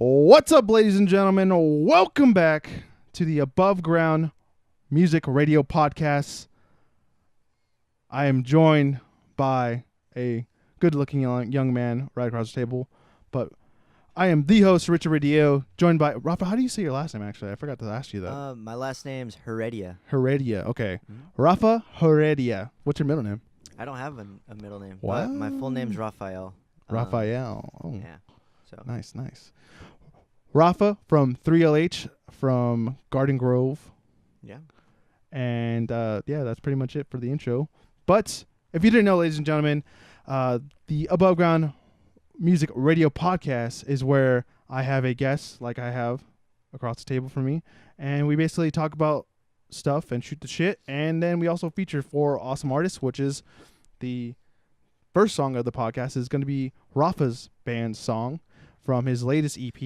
What's up, ladies and gentlemen? Welcome back to the Above Ground Music Radio Podcast. I am joined by a good-looking young man right across the table, but I am the host, Richard Radillo, joined by Rafa. How do you say your last name, actually? I forgot to ask you that. My last name's Heredia. Heredia, okay. Mm-hmm. Rafa Heredia. What's your middle name? I don't have a middle name. What? But my full name's Raphael. Raphael. Yeah. So Nice. Rafa from 3LH from Garden Grove. yeah. And that's pretty much it for the intro. But if you didn't know, ladies and gentlemen, the Above Ground Music Radio Podcast is where I have a guest like I have across the table from me. And we basically talk about stuff and shoot the shit. And then we also feature 4 awesome artists, which is the first song of the podcast is going to be Rafa's band's song from his latest EP.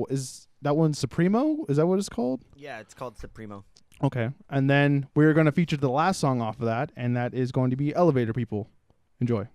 Is that one Supremo? Is that what it's called? Yeah, it's called Supremo. Okay. And then we're going to feature the last song off of that, and that is going to be Elevator People. Enjoy.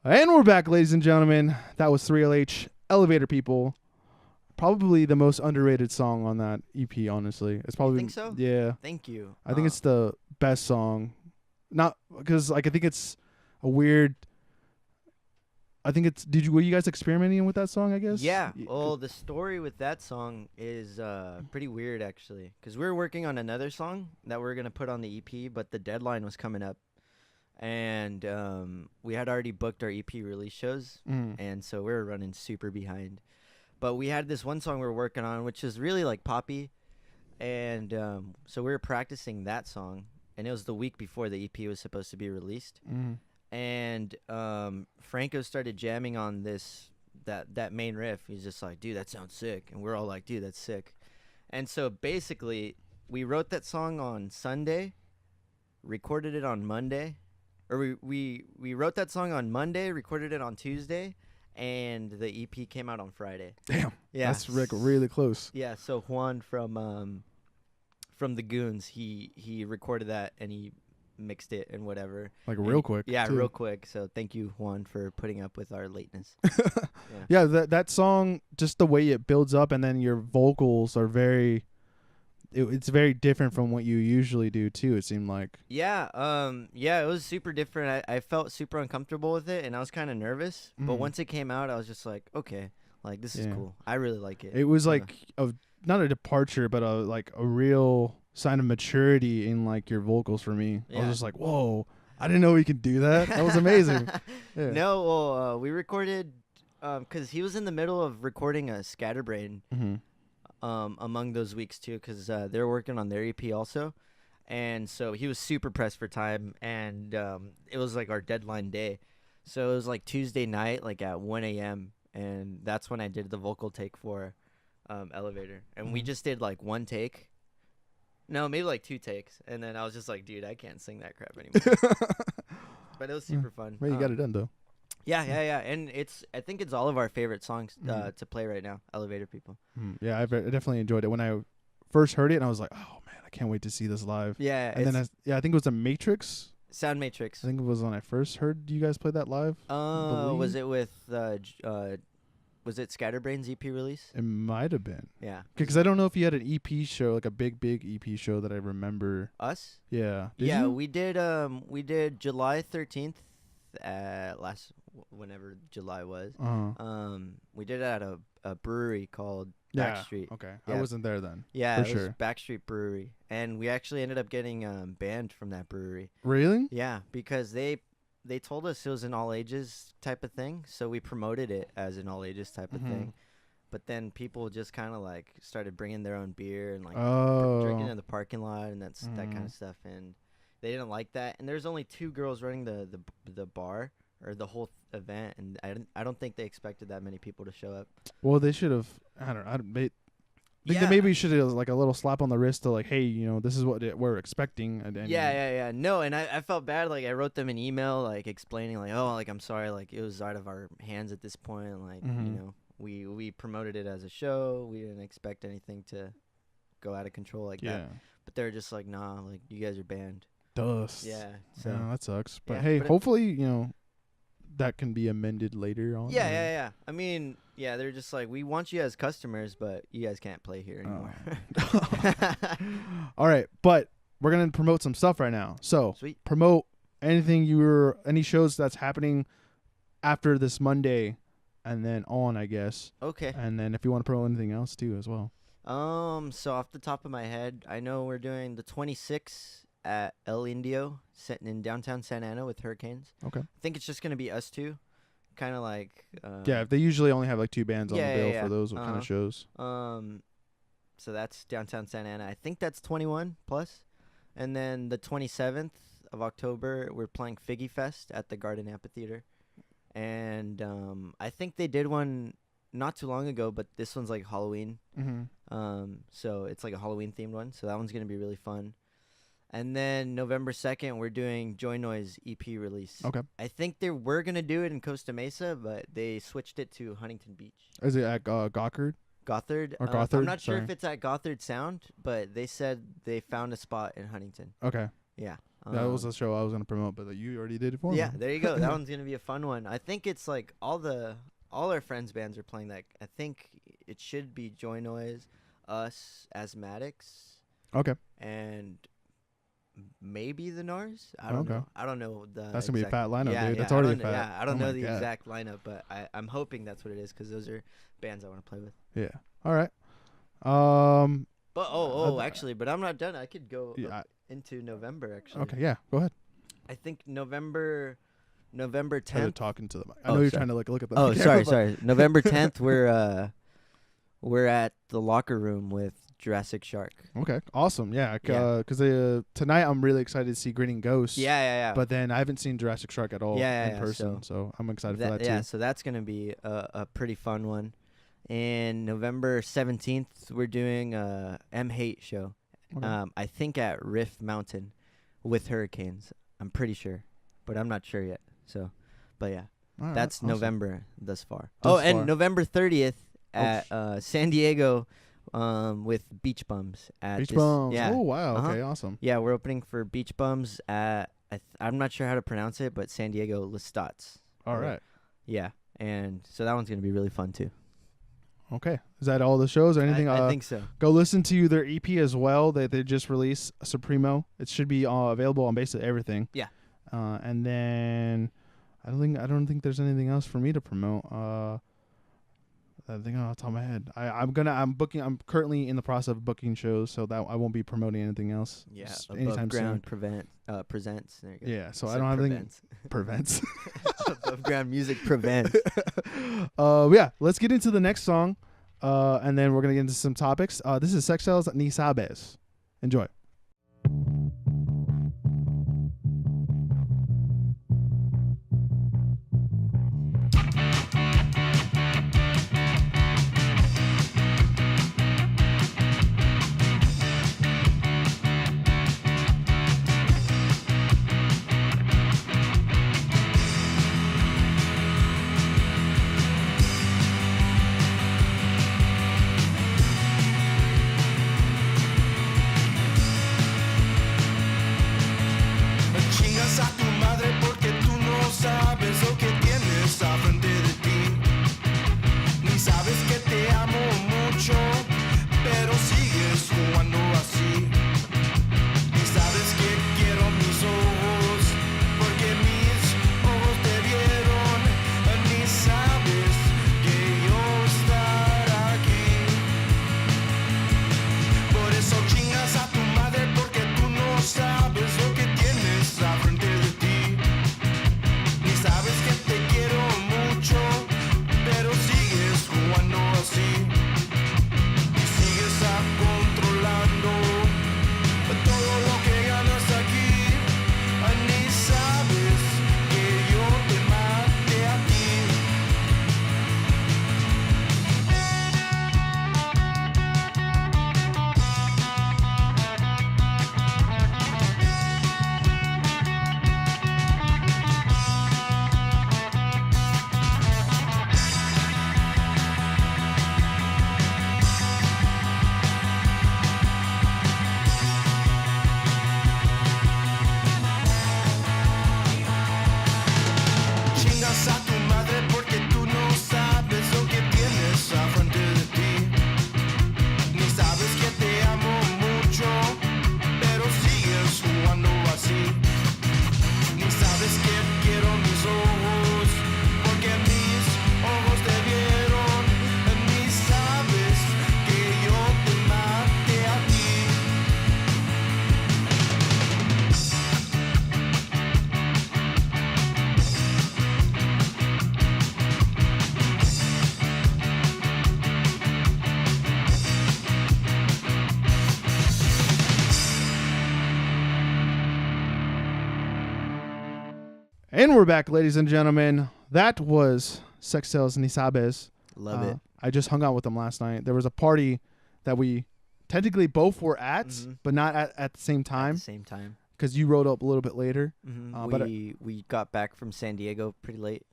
And we're back, ladies and gentlemen. That was 3LH, Elevator People. Probably the most underrated song on that EP, honestly. It's probably, You think so? Yeah. Thank you. I think it's the best song. Not because, like, I think it's a weird I think it's. Were you guys experimenting with that song? I guess. Yeah. Well, the story with that song is pretty weird actually, because we were working on another song that we are gonna put on the EP, but the deadline was coming up, and we had already booked our EP release shows, and so we were running super behind. But we had this one song we were working on, which is really like poppy, and so we were practicing that song, and it was the week before the EP was supposed to be released. And Franco started jamming on that main riff. He's just like, dude, that sounds sick. And we're all like, dude, that's sick. And so basically, we wrote that song on Sunday, recorded it on Monday, or we wrote that song on Monday, recorded it on Tuesday, and the EP came out on Friday. Damn. Yeah, That's really close. Yeah. So Juan from the Goons, he recorded that and he mixed it and whatever, like real quick. Yeah, too. real quick. So thank you, Juan, for putting up with our lateness. Yeah, that song, just the way it builds up, and then your vocals are it's very different from what you usually do too. It seemed like. Yeah, it was super different. I felt super uncomfortable with it, and I was kind of nervous. But once it came out, I was just like, okay, like this is cool. I really like it. It was like not a departure, but a real sign of maturity in like your vocals for me. I was just like, whoa, I didn't know we could do that. That was amazing. Yeah. No, well, we recorded because he was in the middle of recording a Scatterbrain among those weeks too, because they're working on their EP also, and so he was super pressed for time, and it was like our deadline day, so it was like Tuesday night, like at 1 a.m., and that's when I did the vocal take for Elevator, and we just did like one take. No, maybe like 2 takes, and then I was just like, dude, I can't sing that crap anymore. But it was super fun. Well, you got it done though. Yeah, and I think it's all of our favorite songs to play right now. Elevator People. Yeah, I definitely enjoyed it when I first heard it, and I was like, oh man, I can't wait to see this live. Yeah, and then I think it was a Matrix. Sound Matrix. I think it was when I first heard you guys play that live. Was it with was it Scatterbrain's EP release? It might have been. Yeah. Because I don't know if you had an EP show, like a big EP show that I remember. Us? Yeah. Yeah, we did July 13th whenever July was. We did it at a brewery called Backstreet. Okay. Yeah. I wasn't there then. Yeah, it was Backstreet Brewery. And we actually ended up getting banned from that brewery. Really? Yeah, because they told us it was an all ages type of thing, so we promoted it as an all ages type of thing. But then people just kind of like started bringing their own beer and like drinking in the parking lot and that kind of stuff, and they didn't like that. And there's only 2 girls running the bar or the whole event, and I don't think they expected that many people to show up. Well, they should have. I don't. They maybe should have like a little slap on the wrist to like, hey, this is what we're expecting. And yeah. No, and I felt bad. Like I wrote them an email like explaining like, oh, like I'm sorry, like it was out of our hands at this point. Like we promoted it as a show. We didn't expect anything to go out of control like that. But they're just like, nah, like you guys are banned. Dust. Yeah. So that sucks. But hey, hopefully that can be amended later on. Yeah. I mean, yeah, they're just like, we want you as customers, but you guys can't play here anymore. All right, but we're gonna promote some stuff right now. So sweet. Promote any shows that's happening after this Monday, and then on, I guess. Okay. And then if you want to promote anything else too, as well. So off the top of my head, I know we're doing the 26th at El Indio, sitting in downtown Santa Ana with Hurricanes. Okay. I think it's just gonna be us 2. Kind of like they usually only have like 2 bands on the bill for those kind of shows. So that's downtown Santa Ana. I think that's 21 plus. And then the 27th of October, we're playing Figgy Fest at the Garden Amphitheater. And I think they did one not too long ago, but this one's like Halloween. So it's like a Halloween themed one. So that one's gonna be really fun. And then November 2nd, we're doing Joy Noise EP release. Okay. I think they were going to do it in Costa Mesa, but they switched it to Huntington Beach. Is it at Gothard? Gothard. Or Gothard? I'm not sure if it's at Gothard Sound, but they said they found a spot in Huntington. Okay. Yeah. That was a show I was going to promote, but you already did it for me. Yeah, there you go. That one's going to be a fun one. I think it's like all our friends' bands are playing that. I think it should be Joy Noise, us, Azmatics. Okay. And maybe the Nars. I don't Okay. know. I don't know the. That's gonna be a exact- fat lineup, yeah, dude. yeah, That's already I don't know, fat. Yeah, I don't Oh know my the God. exact lineup, but I'm hoping that's what it is because those are bands I want to play with. Yeah. All right. Um. But actually, but I'm not done. I could go Yeah. into November actually. Okay. Yeah. Go ahead. I think November Try to 10th. talk into the mic. I Oh, know you're sorry. trying to look at the. Oh, camera, sorry. November 10th, we're at the Locker Room with Jurassic Shark. Okay. Awesome. Yeah. Yeah. Because tonight I'm really excited to see Grinning Ghosts. Yeah. But then I haven't seen Jurassic Shark at all in person, so so I'm excited for that, that yeah, too. so that's gonna be a pretty fun one. And November 17th, we're doing a M-Hate show. Okay. I think at Rift Mountain with Hurricanes. I'm pretty sure, but I'm not sure yet. So, but yeah, All right, that's awesome. November thus far. Thus and far. November 30th at San Diego with Beach Bums. Beach Bums. Yeah. Oh wow. Uh-huh. Okay. Awesome. Yeah, we're opening for Beach Bums at, I'm not sure how to pronounce it, but San Diego Lestats. All right. Yeah, and so that one's going to be really fun too. Okay. Is that all the shows or anything? I think so. Go listen to their EP as well. They just released Supremo. It should be available on basically everything. Yeah. And then I don't think there's anything else for me to promote. I think off the top of my head. I'm currently in the process of booking shows, so that I won't be promoting anything else. Yeah. just Above anytime Ground soon. presents. There you go. Yeah. So I Said don't have anything prevents. prevents. Above Ground music prevents. Yeah. Let's get into the next song, and then we're gonna get into some topics. This is Sexcells Ni Sabes. Enjoy. Chingas a tu madre porque tú no sabes lo que tienes a frente de ti. Ni sabes que te amo mucho, pero sigues jugando así. Ni sabes que quiero mis ojos, porque mis ojos te vieron. Ni sabes que yo estaré aquí. Por eso chingas a tu madre porque tú no sabes lo que tienes a frente de ti. Ni sabes que te quiero mucho, pero sigues jugando así. Y sigues controlando todo lo que ganas aquí. Ni sabes que yo te maté a ti. Chingas a tu madre porque tú no sabes lo que tienes a frente de ti. Ni sabes que te amo mucho, pero sigues jugando así. Ni sabes que quiero mis ojos, porque mis ojos te vieron. Ni sabes que yo te maté a ti. And we're back, ladies and gentlemen. That was Sexcells Ni Sabes. Love it. I just hung out with them last night. There was a party that we technically both were at, Mhm. but not at the same At time the same time. because you rode up a little bit later. But We got back from San Diego pretty late.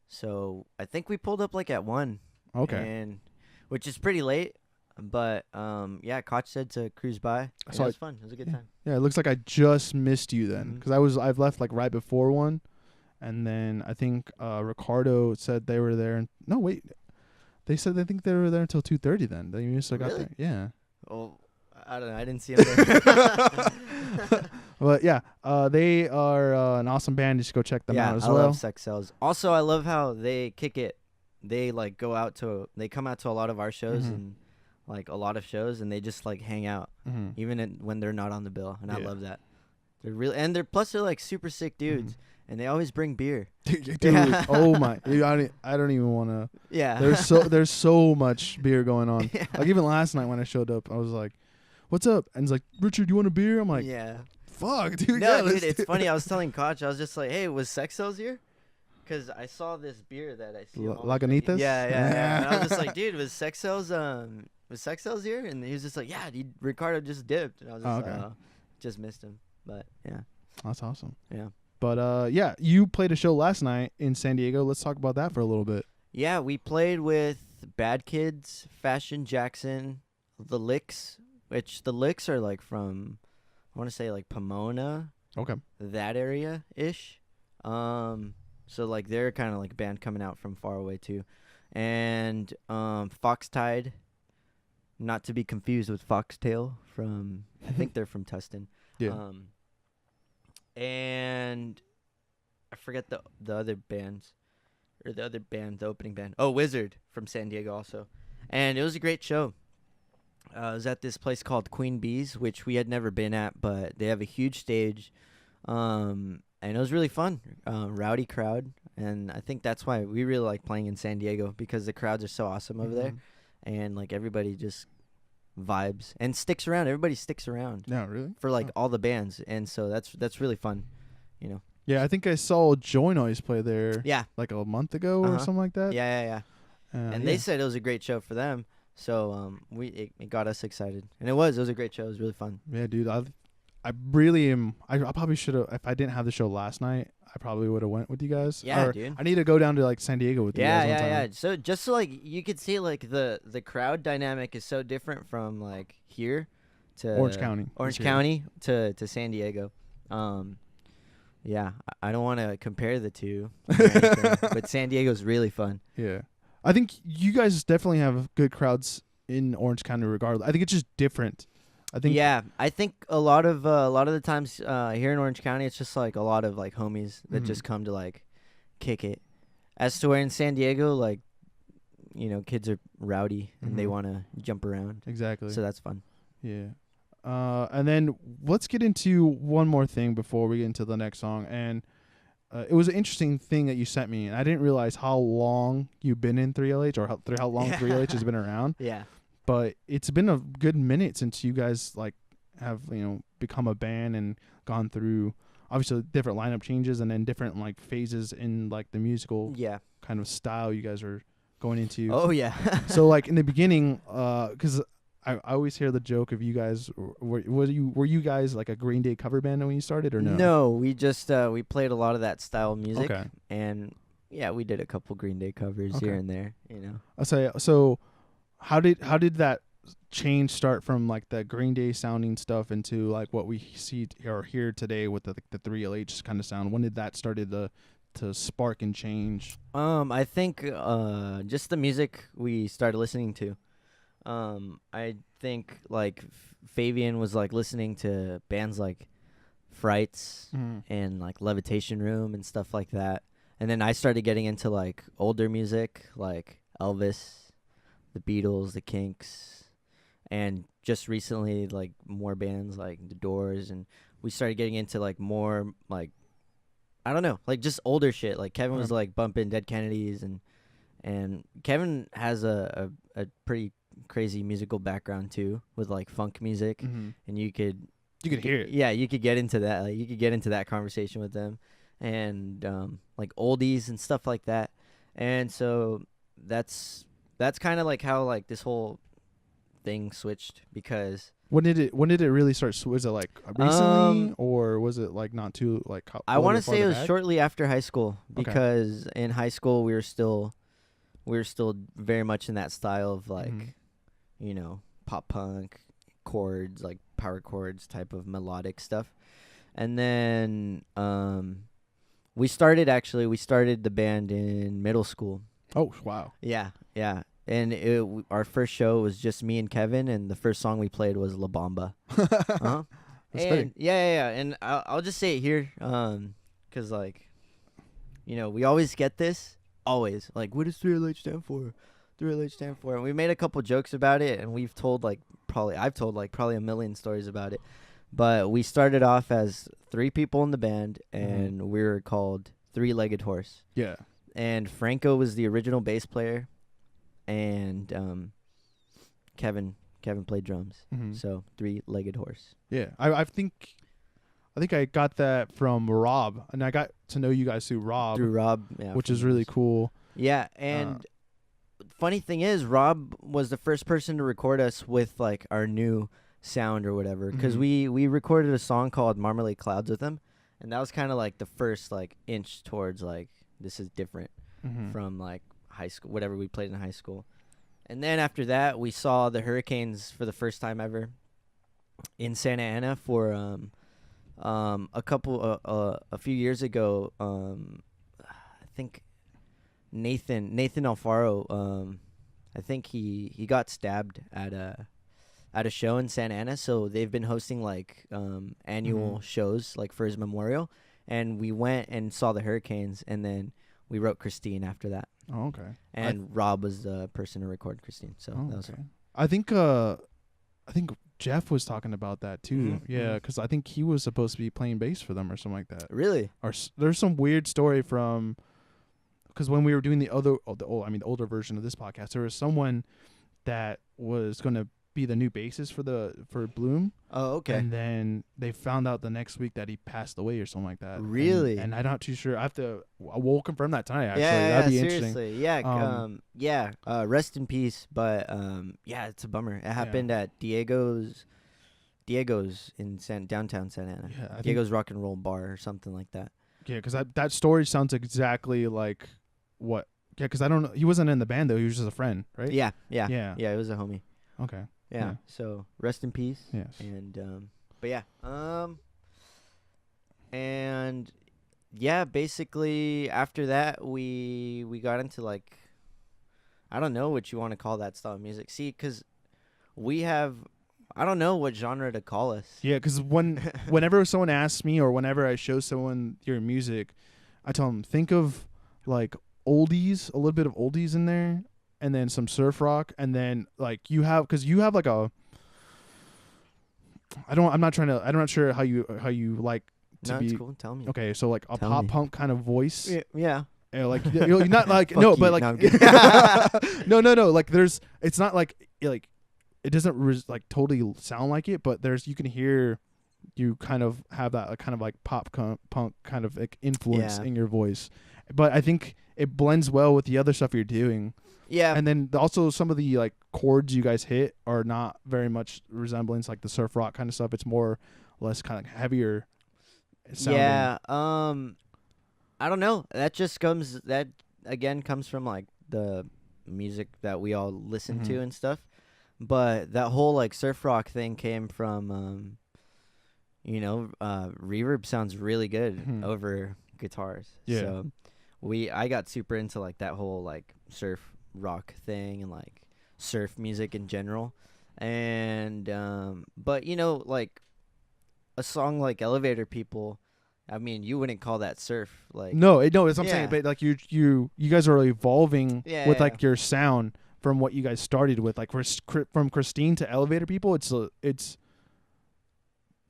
So I think we pulled up like at 1. Okay. And which is pretty late. But yeah, Koch said to cruise by. And saw it was it. fun. It was a good Yeah. time. Yeah, it looks like I just missed you then Mhm. because I've left like right before 1, and then I think Ricardo said they were there. No, wait, they said they think they were there until 2:30. Then they must have got Really? there. Yeah. Oh, I don't know. I didn't see him there. But yeah, they are an awesome band. Just go check them out as I well. love Sex Cells. Also, I love how they kick it. They like come out to a lot of our shows and like a lot of shows, and they just like hang out even when they're not on the bill, and I love that. They're really they're like super sick dudes, and they always bring beer. Dude, oh my! I don't even want to. Yeah. There's so much beer going on. Yeah. Like even last night when I showed up, I was like, "What's up?" And he's like, "Richard, you want a beer?" I'm like, yeah. "Fuck, dude." No, yeah, dude, it's funny. I was telling Koch, I was just like, "Hey, was Sex Cells here?" Because I saw this beer that I see. Lagunitas? Yeah. And I was just like, "Dude, was Sex Cells here?" And he was just like, "Yeah, Ricardo just dipped." And I was just like, "Oh, just missed him." But yeah, That's awesome. yeah. But yeah, you played a show last night in San Diego. Let's talk about that for a little bit. Yeah, we played with Bad Kids, Fashion Jackson, The Licks, which the Licks are like from, I want to say like Pomona, Okay. that area ish. So like they're kind of like a band coming out from far away too, and Foxtide, not to be confused with Foxtail from I think they're from Tustin. Yeah. And I forget the other bands, or the opening band. Oh, Wizard from San Diego also, and it was a great show. It was at this place called Queen Bee's, which we had never been at, but they have a huge stage, and it was really fun. Rowdy crowd, and I think that's why we really like playing in San Diego, because the crowds are so awesome over there, and like everybody just vibes and sticks around. Everybody sticks around. No, really? For like all the bands, and so that's really fun, you know. Yeah, I think I saw Joy Noise play there. Yeah. Like a month ago or something like that. Yeah. And they said it was a great show for them, so it got us excited, and it was a great show. It was really fun. Yeah, dude. I really am. I probably should have. If I didn't have the show last night, I probably would have went with you guys. Yeah, dude. I need to go down to like San Diego with you guys. Yeah. So just so like you could see like the crowd dynamic is so different from like here to Orange County to San Diego. Yeah, I don't want to compare the two, or anything, but San Diego's really fun. Yeah, I think you guys definitely have good crowds in Orange County. Regardless, I think it's just different. I think a lot of the times here in Orange County, it's just like a lot of like homies that just come to like kick it. As to where in San Diego, like, you know, kids are rowdy and they want to jump around. Exactly. So that's fun. Yeah. And then let's get into one more thing before we get into the next song. And it was an interesting thing that you sent me, and I didn't realize how long you've been in 3LH or how long 3LH has been around. Yeah. But it's been a good minute since you guys like have, you know, become a band and gone through obviously different lineup changes and then different like phases in like the musical kind of style you guys are going into. Oh yeah. So like in the beginning, because I always hear the joke of you guys were you guys like a Green Day cover band when you started or no? No, we just we played a lot of that style of music. Okay. And yeah, we did a couple Green Day covers here and there, you know. I'll say so. How did that change start from like the Green Day sounding stuff into like what we see or hear today with the 3LH kind of sound? When did that started to spark and change? I think just the music we started listening to. I think like Fabian was like listening to bands like Frights and like Levitation Room and stuff like that. And then I started getting into like older music like Elvis, the Beatles, the Kinks, and just recently like more bands like The Doors, and we started getting into like more like, I don't know, like just older shit. Like Kevin was like bumping Dead Kennedys, and Kevin has a pretty crazy musical background too with like funk music, and you could hear it. Yeah, you could get into that. Like you could get into that conversation with them, and like oldies and stuff like that. And so that's kind of like how like this whole thing switched, because when did it really start? Was it like recently or was it like not too like? I want to say it was shortly after high school, because in high school we were still very much in that style of like, you know, pop punk chords, like power chords type of melodic stuff. And then we started the band in middle school. Oh wow. Yeah. and our first show was just me and Kevin, and the first song we played was La Bamba. Uh-huh. That's And fitting. yeah, and I'll just say it here, 'cause like, we always get this, always like, what does 3LH stand for? 3LH stand for, and we made a couple jokes about it, and I've told like probably a million stories about it, but we started off as 3 people in the band, and we were called Three-Legged Horse, Yeah. and Franco was the original bass player, and Kevin played drums, Mhm. so Three-Legged Horse. Yeah. I think I got that from Rob, and I got to know you guys through Rob, Through Rob, yeah, which from is really drums. cool. Yeah, and funny thing is, Rob was the first person to record us with like our new sound or whatever, because Mhm. we recorded a song called Marmalade Clouds with him, and that was kind of like the first like inch towards like this is different Mhm. from like high school, whatever we played in high school. And then after that, we saw the Hurricanes for the first time ever in Santa Ana for a few years ago. I think Nathan Alfaro, I think he got stabbed at a show in Santa Ana, so they've been hosting like annual shows like for his memorial, and we went and saw the Hurricanes, and then we wrote Christine after that, Oh, okay. and Rob was the person to record Christine, so Oh, that was okay. I think Jeff was talking about that too. Mhm, Yeah, mhm. because I think he was supposed to be playing bass for them or something like that. Really. Or there's some weird story from, because when we were doing the older version of this podcast, there was someone that was going to be the new bassist for Bloom. Oh, okay. And then they found out the next week that he passed away or something like that. Really? And I'm not too sure. We'll confirm that tonight. Actually, yeah, that'd be seriously. interesting. Yeah, rest in peace. But yeah, it's a bummer. It happened at Diego's in downtown Santa Ana. Yeah, I think, Diego's Rock and Roll Bar or something like that. yeah, because that story sounds exactly like what. Yeah, because I don't know. He wasn't in the band though. He was just a friend, right? Yeah. Yeah. It was a homie. Okay. Yeah. Yeah. So rest in peace. Yes. And but yeah. And yeah, basically after that we got into like, I don't know what you want to call that style of music. See, because I don't know what genre to call us. Yeah, because whenever someone asks me or whenever I show someone your music, I tell them think of like oldies, a little bit of oldies in there, and then some surf rock, and then like because you have like I'm not sure how you like to No, be. it's cool. Tell me. Okay, so like a Tell pop me. punk kind of voice. Yeah. Like you're not like Fuck no, you. but like No, I'm kidding. no. Like it's not like it doesn't like totally sound like it, but you can hear you kind of have that kind of like punk kind of like influence Yeah. in your voice. But I think it blends well with the other stuff you're doing. Yeah. And then also some of the like chords you guys hit are not very much resemblance like the surf rock kind of stuff. It's more or less kind of heavier sounding. Yeah. I don't know. That again comes from like the music that we all listen to and stuff. But that whole like surf rock thing came from reverb sounds really good over guitars. Yeah. So I got super into like that whole like surf rock thing and like surf music in general. And but like a song like Elevator People, I mean, you wouldn't call that surf, like No, that's what I'm saying. Yeah. But like you guys are evolving Yeah, with yeah. like your sound from what you guys started with. Like from Christine to Elevator People, it's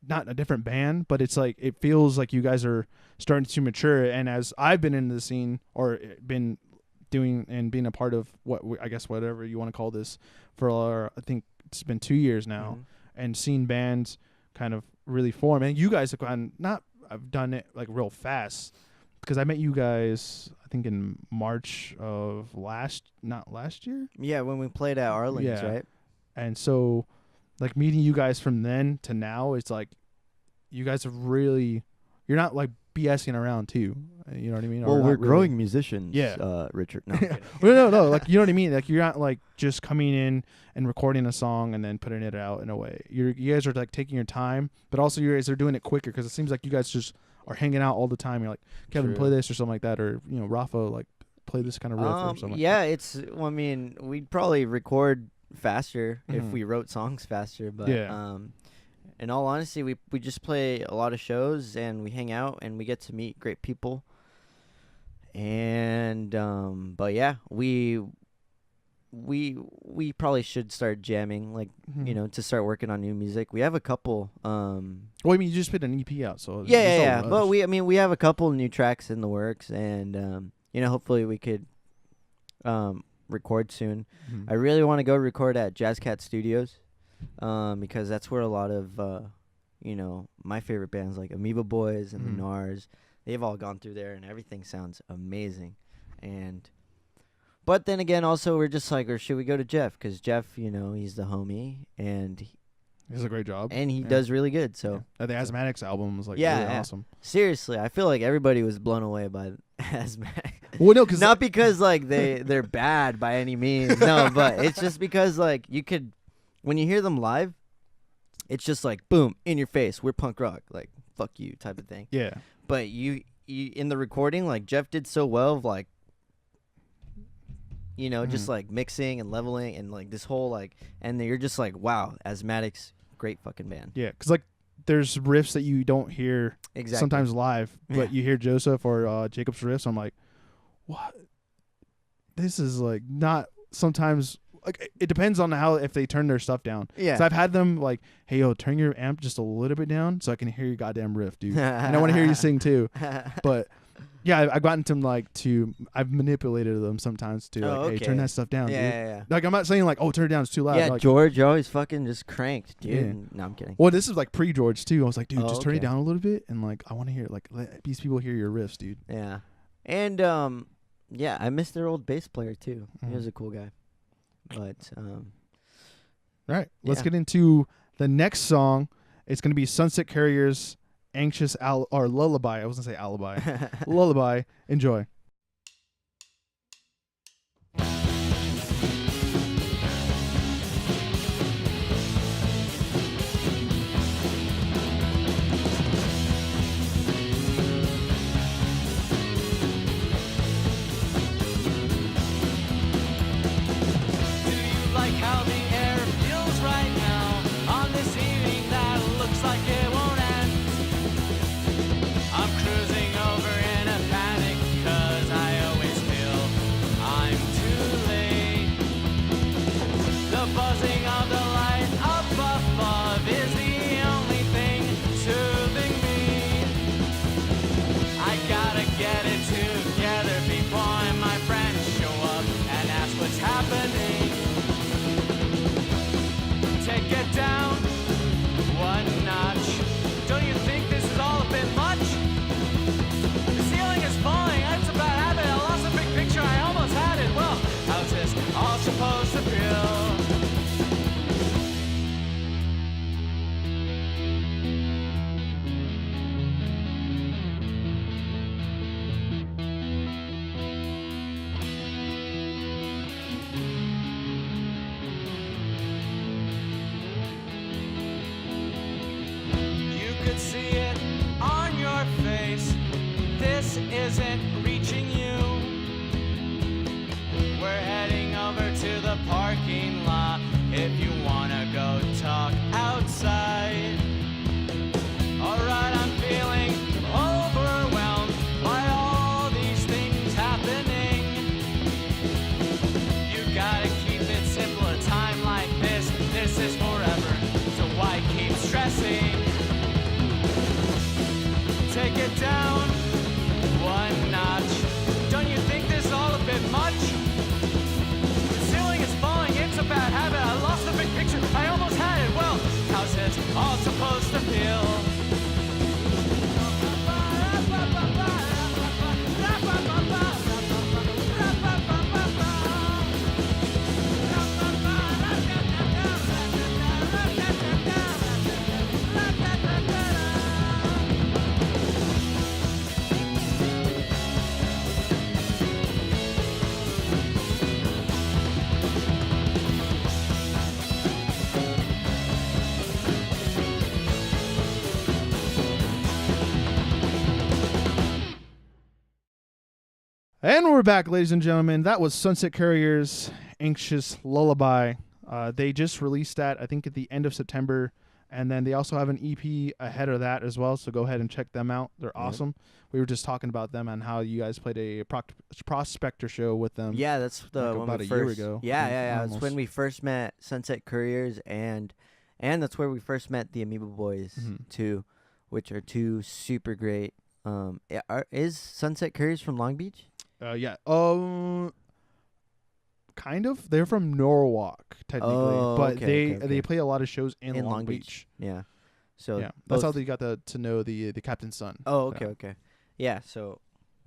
not a different band, but it's like it feels like you guys are starting to mature. And as I've been in the scene or been doing and being a part of I guess whatever you want to call this for I think it's been 2 years now, and seen bands kind of really form. And you guys I've done it like real fast because I met you guys I think in March of not last year. Yeah, when we played at Arlen's, Yeah. right? And so like meeting you guys from then to now, it's like you guys are really, you're not like BSing around too. You know what I mean? Or not really. musicians. Yeah. Richard. No, I'm kidding. No. Like, you know what I mean? Like, you're not like just coming in and recording a song and then putting it out in a way. You guys are like taking your time, but also you guys are doing it quicker because it seems like you guys just are hanging out all the time. You're like, Kevin, True. play this or something like that, or Rafa, like play this kind of riff or something? Yeah, well, I mean, we'd probably record faster if Mhm. we wrote songs faster, but Yeah. in all honesty, we just play a lot of shows and we hang out and we get to meet great people. And but yeah, we probably should start jamming, like, Mhm. you know, to start working on new music. We have a couple Well, I mean, you just put an EP out, so yeah, there's no yeah. But rush. I mean, we have a couple new tracks in the works, and you know, hopefully we could record soon. Mhm. I really want to go record at Jazz Cat Studios, because that's where a lot of you know, my favorite bands like Amoeba Boys and Mhm. the Nars, they've all gone through there, and everything sounds amazing. And but then again, also we're just like, or should we go to Jeff? Because Jeff, you know, he's the homie, and He does a great job. he Yeah. does really good. So Yeah. The Azmatics album was like Yeah, really yeah. awesome. seriously, I feel like everybody was blown away by Azmatics. Well, no, because Not because like they're bad by any means, no, but it's just because like you could, when you hear them live, it's just like boom in your face, we're punk rock, like fuck you type of thing. yeah, But you in the recording, like Jeff did so well of like, you know, just Mhm. like mixing and leveling and like this whole like, and then you're just like, wow, Asthmatics, great fucking band. yeah, because like there's riffs that you don't hear Exactly. sometimes live, but Yeah. you hear Joseph or Jacob's riffs. I'm like, what? This is like not sometimes. Like it depends on how if they turn their stuff down. Yeah. So I've had them like, hey yo, turn your amp just a little bit down so I can hear your goddamn riff, dude. And I want to hear you sing too. But yeah, I've gotten them like I've manipulated them sometimes to like, Oh, hey, turn okay. that stuff down, yeah, dude. yeah, yeah. Like I'm not saying like, oh, turn it down, it's too loud. Yeah, Like, George always fucking just cranked, dude. Yeah. No, I'm kidding. well, this is like pre-George too. I was like, dude, Oh, just turn it okay. down a little bit, and like I want to hear like let these people hear your riffs, dude. Yeah. And yeah, I miss their old bass player too. He Mhm. was a cool guy. But All right, let's Yeah. get into the next song. It's gonna be Sunset Carriers' "Anxious or Lullaby." I was gonna say alibi. Lullaby. Enjoy. Do you like how the air feels right now on this evening that looks like it won't end? I'm cruising over in a panic 'cause I always feel I'm too late. The buzzing of the light up above is the only thing soothing me. I gotta get it together before my friends show up and ask what's happening. Take it down one notch. Don't you think this is all a bit much? The ceiling is falling, it's a bad habit. I lost the big picture, I almost had it. Well, how's this all supposed to feel? You could see it on your face. This isn't reaching you. We're heading over to the parking lot if you wanna go talk outside. Alright, I'm feeling overwhelmed by all these things happening. You gotta keep it simple. A time like this is forever. So why keep stressing? Take it down one notch. Don't you think this is all a bit much? The ceiling is falling, it's a bad habit. I lost the big picture, I almost had it. Well, how's it all supposed to feel? And we're back, ladies and gentlemen. That was Sunset Couriers' Anxious Lullaby. They just released that, I think, at the end of September. And then they also have an EP ahead of that as well. So go ahead and check them out. They're awesome. We were just talking about them and how you guys played a Prospector show with them. Yeah, that's the like one about we a first, year ago. Yeah. Almost. That's when we first met Sunset Couriers, and that's where we first met the Amoeba Boys too, which are two super great. Is Sunset Couriers from Long Beach? Yeah. Kind of. They're from Norwalk, technically, but they play a lot of shows in Long Beach. Yeah. So yeah, that's how they got to know the captain's son. Oh, okay. Yeah. So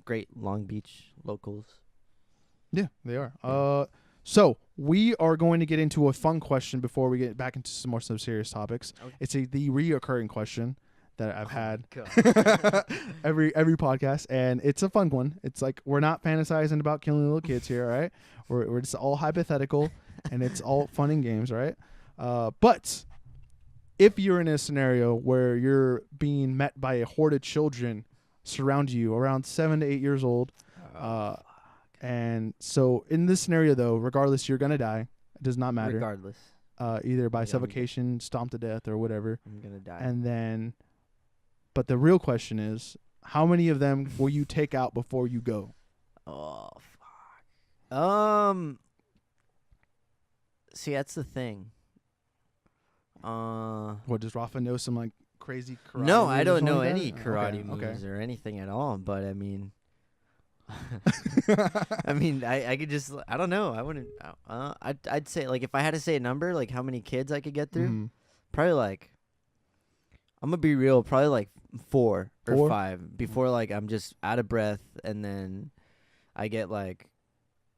great Long Beach locals. Yeah, they are. So we are going to get into a fun question before we get back into some serious topics. Okay. It's the reoccurring question that I've had every podcast, and it's a fun one. It's like, we're not fantasizing about killing little kids here, all right? We're just all hypothetical, and it's all fun and games, right? But if you're in a scenario where you're being met by a horde of children surround you around 7 to 8 years old, and so in this scenario, though, regardless, you're gonna die. It does not matter. Regardless, either by suffocation, stomped to death, or whatever. I'm gonna die. And then. But the real question is, how many of them will you take out before you go? Oh, fuck. See, that's the thing. What, does Rafa know some like crazy karate No, moves I don't or know something any like that? karate moves or anything at all. But I mean, I could just, I don't know. I wouldn't. I'd say, like, if I had to say a number, like how many kids I could get through, probably like, I'm gonna be real, probably like 4 or 5 before like I'm just out of breath, and then I get like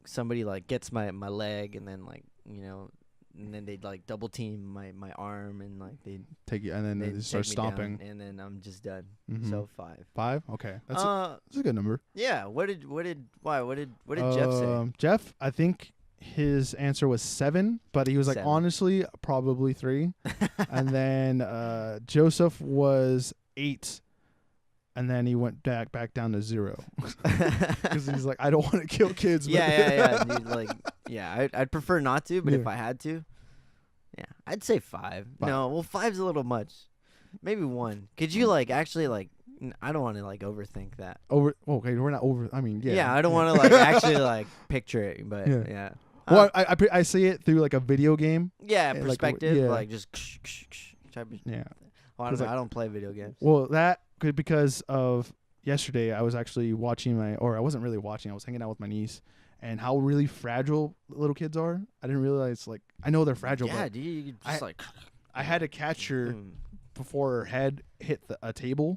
somebody like gets my leg, and then like, you know, and then they'd like double team my arm, and like they'd take you, and then they start stomping, down, and then I'm just done. So 5. 5? Okay, that's a good number. Yeah. What did Jeff say? Jeff, I think his answer was 7, but he was like, 7. honestly, probably 3. And then Joseph was 8, and then he went back down to 0 because he's like, I don't want to kill kids. Yeah. Dude, like, yeah, I'd prefer not to, but if I had to, yeah, I'd say 5. No, well, 5's a little much. Maybe 1. Could you like actually like? I don't want to like overthink that. Okay, we're not over. I mean, yeah. Yeah, I don't want to like actually like picture it, but yeah. Well, I see it through like a video game. Yeah, perspective, like just type of. Yeah. Well, I don't play video games. Well, that could, because of yesterday, I was actually watching I wasn't really watching. I was hanging out with my niece, and how really fragile little kids are. I didn't realize, like, I know they're fragile. Yeah, but dude, you just like. I had to catch her before her head hit a table,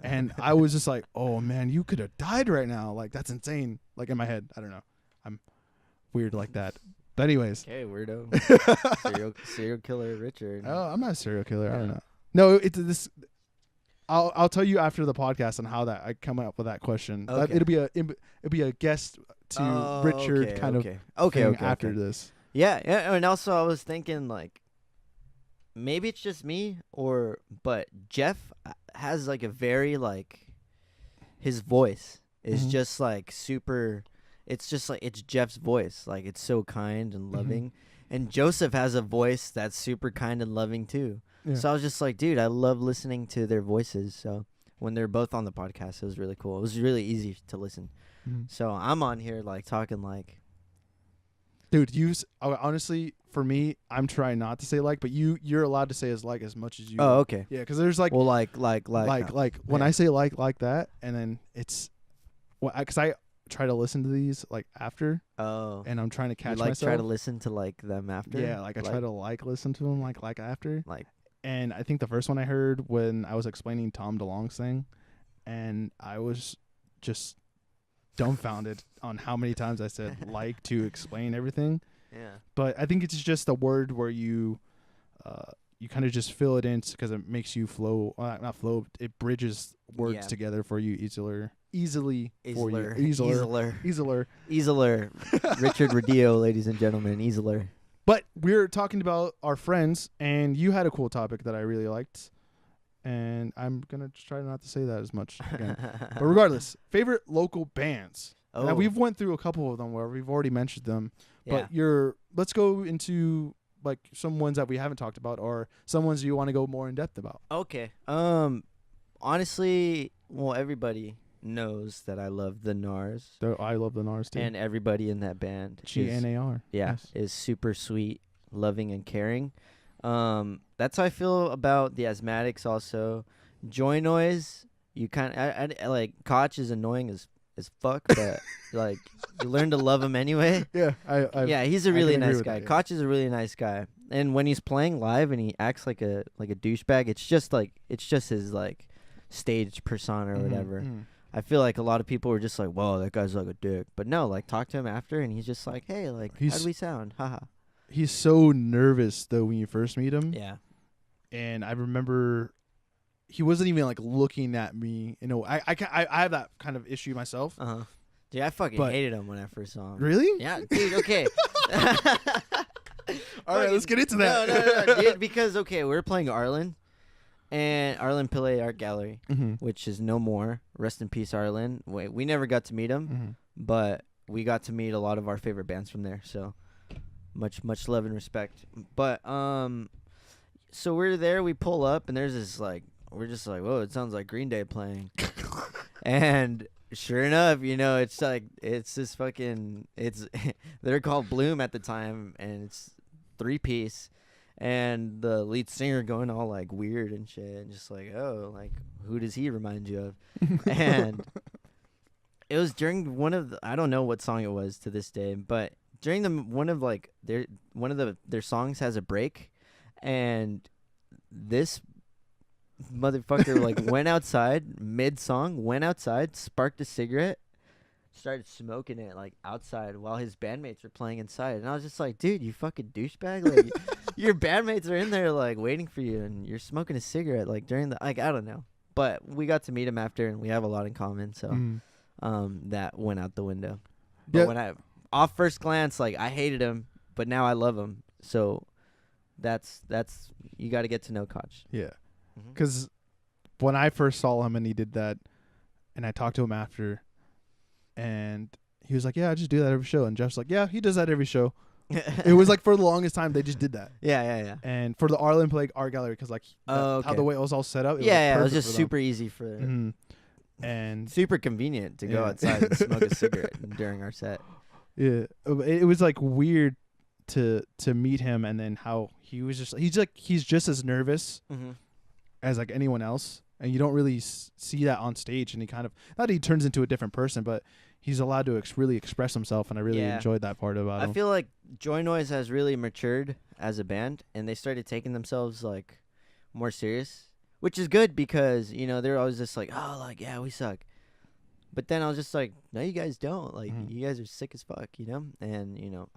and I was just like, "Oh man, you could have died right now." Like, that's insane. Like, in my head, I don't know. I'm weird like that. But anyways. Okay, weirdo. serial killer Richard. Oh, I'm not a serial killer. I don't know. No, it's this. I'll tell you after the podcast on how that I come up with that question. Okay. It'll be a guest to Richard kind of after this. Yeah, and also I was thinking, like, maybe it's just me, but Jeff has like a very, like, his voice is just like super. It's just like, it's Jeff's voice. Like, it's so kind and loving. And Joseph has a voice that's super kind and loving too. Yeah. So I was just like, dude, I love listening to their voices. So when they're both on the podcast, it was really cool. It was really easy to listen. So I'm on here like talking like. Dude, honestly, for me, I'm trying not to say like, but you're allowed to say as much as you. Oh, okay. Yeah, because there's like. Well, like when I say like that, and then it's, because I try to listen to these like after. Oh. And I'm trying to catch myself. Try to listen to like them after. Yeah, like I try to listen to them like after. Like. And I think the first one I heard when I was explaining Tom DeLonge's thing, and I was just dumbfounded on how many times I said like to explain everything. Yeah. But I think it's just a word where you kind of just fill it in because it makes you flow. Not flow. It bridges words together for you easiler. Richard Radillo, ladies and gentlemen, easiler. But we're talking about our friends, and you had a cool topic that I really liked, and I'm going to try not to say that as much again. But regardless, favorite local bands. Oh, Now, we've went through a couple of them where we've already mentioned them, yeah. but let's go into like some ones that we haven't talked about, or some ones you want to go more in depth about. Okay. Honestly, well, everybody knows that I love the Nars, I love the Nars too. and everybody in that band GNAR. yeah, Yes. is super sweet, loving, and caring. That's how I feel about the Asthmatics. Also, Joy Noise. You kind of I like Koch is annoying as fuck, but like you learn to love him anyway. Yeah, Yeah, he's a I really can agree nice with guy. that, yeah. Koch is a really nice guy, and when he's playing live and he acts like a douchebag, it's just his like stage persona or whatever. I feel like a lot of people were just like, "Whoa, that guy's like a dick," but no, like talk to him after, and he's just like, "Hey, like, how do we sound? Haha." He's so nervous though when you first meet him. Yeah. And I remember he wasn't even like looking at me. You know, I have that kind of issue myself. Dude, I fucking But- hated him when I first saw him. Really? Yeah, dude. Okay. All right, let's get into that. No, dude. Because we were playing Arlen, and Arlen Pillay Art Gallery, which is no more. Rest in peace, Arlen. We never got to meet him, but we got to meet a lot of our favorite bands from there. So much love and respect. But so we're there. We pull up, and there's this like, we're just like, whoa, it sounds like Green Day playing, and. Sure enough, you know, it's like it's this fucking they're called Bloom at the time, and it's 3-piece, and the lead singer going all like weird and shit, and just like, oh, like who does he remind you of? And it was during one of I don't know what song it was to this day, but during one of their songs has a break, and this motherfucker like went outside mid-song, sparked a cigarette, started smoking it like outside while his bandmates were playing inside, and I was just like, dude, you fucking douchebag, like your bandmates are in there like waiting for you, and you're smoking a cigarette like during the like I don't know, but we got to meet him after, and we have a lot in common, so that went out the window. But when I off first glance, like I hated him, but now I love him, so that's you got to get to know Koch. Yeah. Because when I first saw him and he did that, and I talked to him after, and he was like, "Yeah, I just do that every show." And Jeff's like, "Yeah, he does that every show." It was like for the longest time they just did that. Yeah. And for the Arlen Plague Art Gallery, because like how the way it was all set up, it was just super easy for and super convenient to go outside and smoke a cigarette during our set. Yeah, it was like weird to meet him, and then how he was just he's just as nervous as like anyone else, and you don't really see that on stage, and he kind of not that he turns into a different person, but he's allowed to really express himself, and I really enjoyed that part about him. I feel like Joy Noise has really matured as a band, and they started taking themselves like more serious, which is good because, you know, they're always just like, oh, like, yeah, we suck. But then I was just like, no, you guys don't. Like, you guys are sick as fuck, you know? And, you know,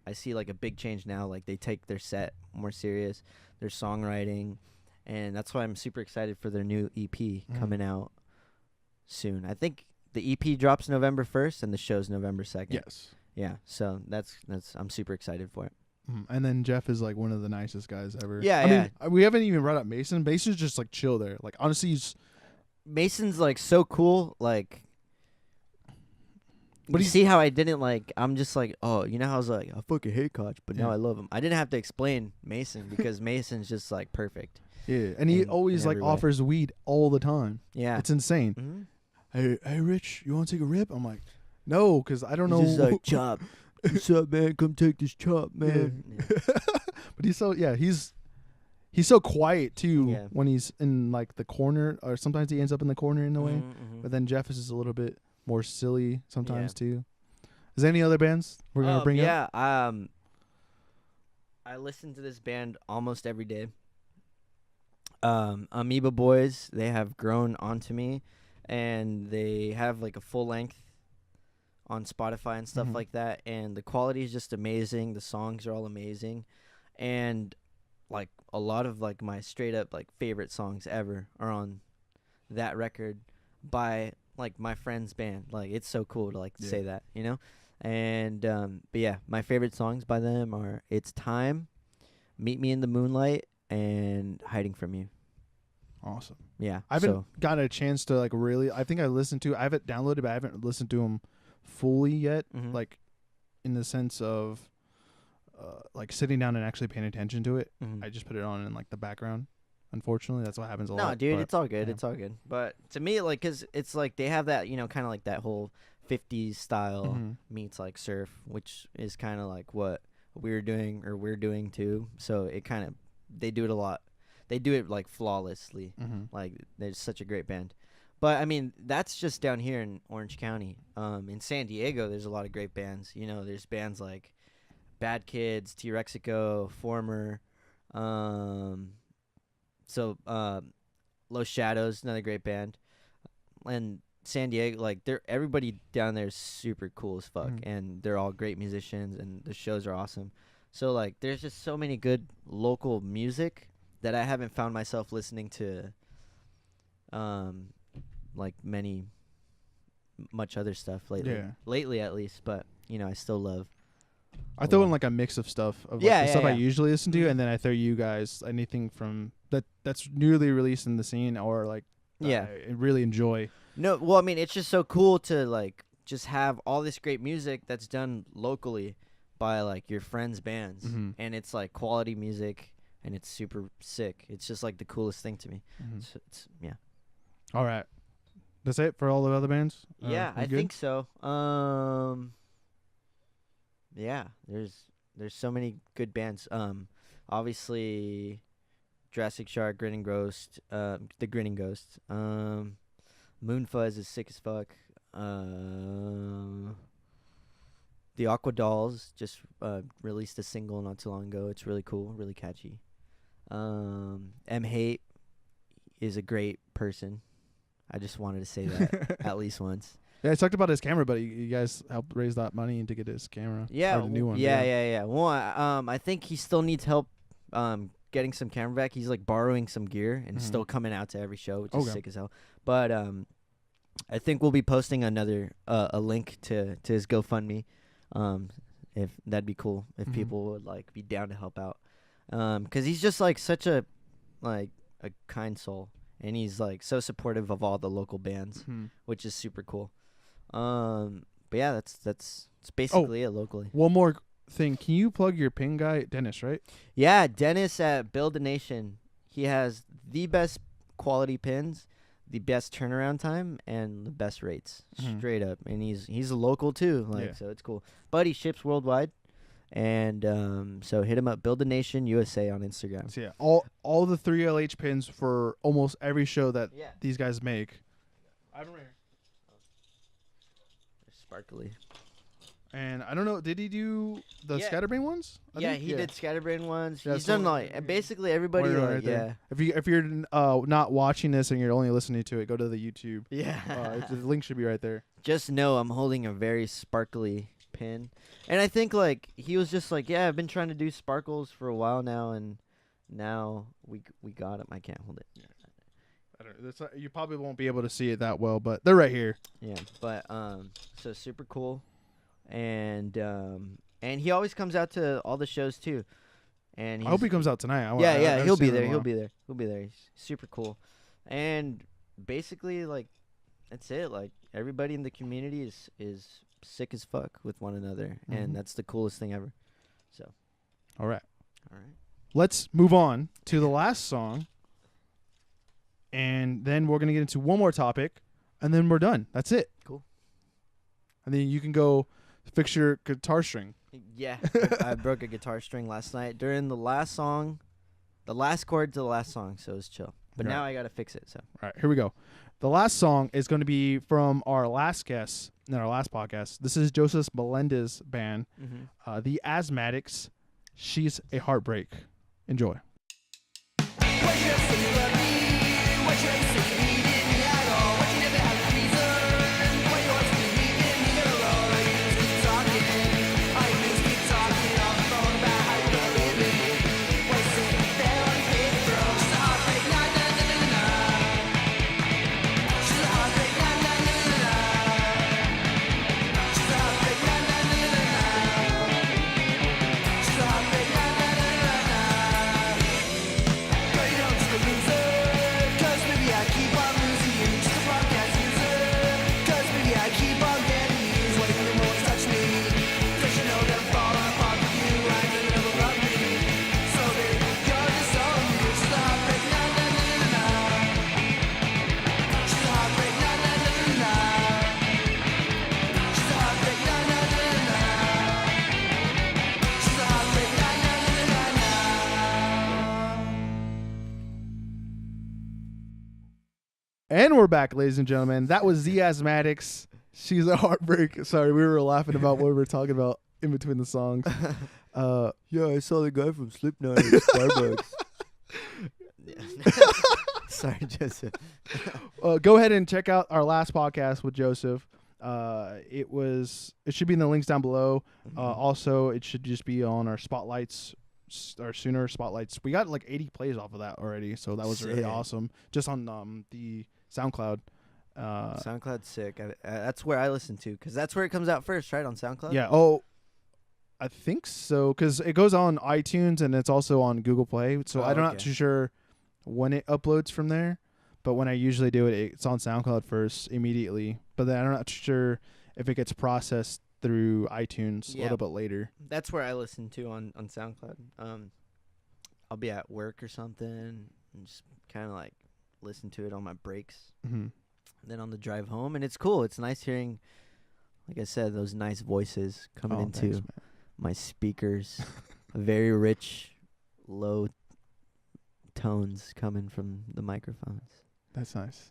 I see like a big change now. Like, they take their set more serious, their songwriting. And that's why I'm super excited for their new EP coming out soon. I think the EP drops November 1st and the show's November 2nd. Yes. Yeah, so that's I'm super excited for it. And then Jeff is like one of the nicest guys ever. Yeah, I mean, we haven't even brought up Mason. Mason's just like chill there. Like honestly, Mason's like so cool. Like, but you see how I didn't like? I'm just like, oh, you know how I was like, I fucking hate Koch, but now I love him. I didn't have to explain Mason because Mason's just like perfect. Yeah, and he always like offers weed all the time. Yeah, it's insane. Hey, Rich, you want to take a rip? I'm like, no, because I don't know. He's just like, chop. What's up, man? Come take this chop, man. Yeah. But he's so quiet too when he's in like the corner, or sometimes he ends up in the corner in a way. But then Jeff is just a little bit more silly sometimes too. Is there any other bands we're gonna bring up? Yeah, I listen to this band almost every day. Amoeba Boys, they have grown onto me, and they have like a full length on Spotify and stuff like that, and the quality is just amazing. The songs are all amazing, and like a lot of like my straight up like favorite songs ever are on that record by like my friend's band. Like, it's so cool to like say that, you know. And but yeah, my favorite songs by them are It's Time, Meet Me in the Moonlight, and Hiding From You. Awesome. Yeah, I haven't gotten a chance to like really. I think I listened to. I have it downloaded, but I haven't listened to them fully yet, Mhm. like in the sense of like sitting down and actually paying attention to it. Mhm. I just put it on in like the background. Unfortunately, that's what happens a No, lot. dude, but, it's all good. yeah. It's all good. But to me, like, 'cause it's like they have that, kind of like that whole 50s style Mhm. meets like surf, which is kind of like what we're doing too. So it kind of, they do it a lot. They do it like flawlessly. Mhm. Like, they're such a great band. But I mean, that's just down here in Orange County. In San Diego, there's a lot of great bands. There's bands like Bad Kids, T-Rexico, Former. Los Shadows, another great band. And San Diego, like, everybody down there is super cool as fuck, Mhm. and they're all great musicians, and the shows are awesome. So like, there's just so many good local music that I haven't found myself listening to, like much other stuff lately. Yeah. Lately, at least, but I still love. I throw in like a mix of stuff of like, Yeah, the yeah, stuff I yeah. usually listen to, Mhm. and then I throw you guys anything from that's newly released in the scene or like Yeah. I really enjoy. No, well, I mean, it's just so cool to like just have all this great music that's done locally by like your friends' bands, Mhm. and it's like quality music, and it's super sick. It's just like the coolest thing to me. Mhm. Yeah. All right, that's it for all the other bands. Yeah, we I good? think so. Yeah, there's so many good bands. Obviously, Jurassic Shark, Grinning Ghost, the Grinning Ghost. Moonfuzz is sick as fuck. The Aqua Dolls just released a single not too long ago. It's really cool, really catchy. M Hate is a great person. I just wanted to say that at least once. Yeah, I talked about his camera, but you guys helped raise that money to get his camera. Yeah, or the new one. yeah. Well, I think he still needs help getting some camera back. He's like borrowing some gear and Mhm. still coming out to every show, which is Okay. sick as hell. But I think we'll be posting another a link to his GoFundMe. If that'd be cool if Mhm. people would like be down to help out. 'Cause he's just like such a kind soul, and he's like so supportive of all the local bands, Mhm. which is super cool. But yeah, that's basically it locally. One more thing, can you plug your pin guy, Dennis? Right? Yeah, Dennis at Build a Nation. He has the best quality pins, the best turnaround time, and the best rates, Mhm. straight up. And he's a local too, like Yeah. so it's cool. But he ships worldwide, and so hit him up, Build a Nation USA on Instagram. So yeah, all the 3LH pins for almost every show that Yeah, these guys make. I have them right here. they're sparkly. And I don't know, did he do the Yeah. Scatterbrain ones? I Yeah, think? he did Scatterbrain ones. Yeah, He's so- done like basically everybody. Right, Like, right yeah, there. If you're not watching this and you're only listening to it, go to the YouTube. yeah. The link should be right there. Just know I'm holding a very sparkly pin. And I think like he was just like, yeah, I've been trying to do sparkles for a while now, and now we got him. I can't hold it. I don't know, you probably won't be able to see it that well, but they're right here. Yeah, but so super cool. And he always comes out to all the shows too. And I hope he comes out tonight. I Yeah, he'll be there. He'll He'll be there. He's super cool. And basically like that's it. Like everybody in the community is sick as fuck with one another, Mhm. and that's the coolest thing ever. So, All right. all right. Let's move on to the last song. And then we're going to get into one more topic, and then we're done. That's it. Cool. And then you can go fix your guitar string. Yeah, I broke a guitar string last night during the last song, the last chord to the last song, so it was chill. But Right. now I gotta fix it. So All right, here we go. The last song is going to be from our last guest in our last podcast. This is Joseph Melendez's band, the Azmatics. She's a Heartbreak. Enjoy. Loser. And we're back, ladies and gentlemen. That was the Azmatics. She's a heartbreak. Sorry, we were laughing about what we were talking about in between the songs. Yeah, I saw the guy from Slipknot at Starbucks. Sorry, Joseph. Go ahead and check out our last podcast with Joseph. It should be in the links down below. Also, it should just be on our spotlights, our Sooner spotlights. We got like 80 plays off of that already, so that was really awesome. Just on the SoundCloud. SoundCloud's sick. That's where I listen to, because that's where it comes out first, right? On SoundCloud? Yeah. Oh, I think so, because it goes on iTunes and it's also on Google Play. So I'm not too sure when it uploads from there. But when I usually do it, it's on SoundCloud first immediately. But then I'm not sure if it gets processed through iTunes a little bit later. That's where I listen to on SoundCloud. I'll be at work or something and just kind of like listen to it on my breaks. Mm-hmm. Then on the drive home, and it's cool. It's nice hearing, like I said, those nice voices coming into my speakers. Very rich, low tones coming from the microphones. That's nice.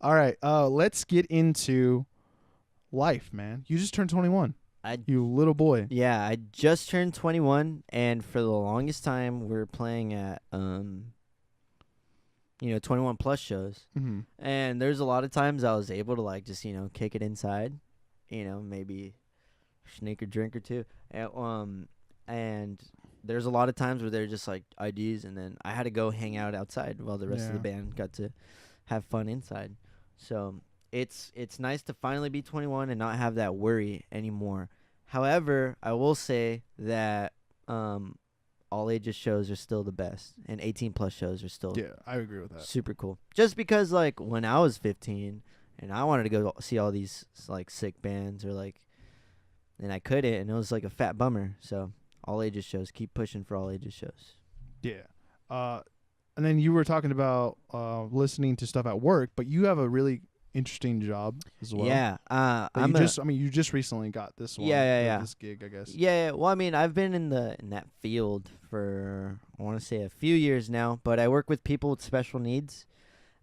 All right, let's get into life, man. You just turned 21. You little boy. Yeah, I just turned 21, and for the longest time, we were playing at 21 plus shows. Mm-hmm. And there's a lot of times I was able to like just, kick it inside, maybe sneak a drink or two. And there's a lot of times where they're just like IDs, and then I had to go hang out outside while the rest of the band got to have fun inside. So it's nice to finally be 21 and not have that worry anymore. However, I will say that all ages shows are still the best, and 18 plus shows are still I agree with that. Super cool. Just because like when I was 15 and I wanted to go see all these like sick bands and I couldn't, and it was like a fat bummer. So all ages shows, keep pushing for all ages shows. Yeah. And then you were talking about listening to stuff at work, but you have a really interesting job as well. Yeah. You just recently got this one. This gig, I guess. Yeah. Well, I mean, I've been in that field for, I want to say, a few years now, but I work with people with special needs,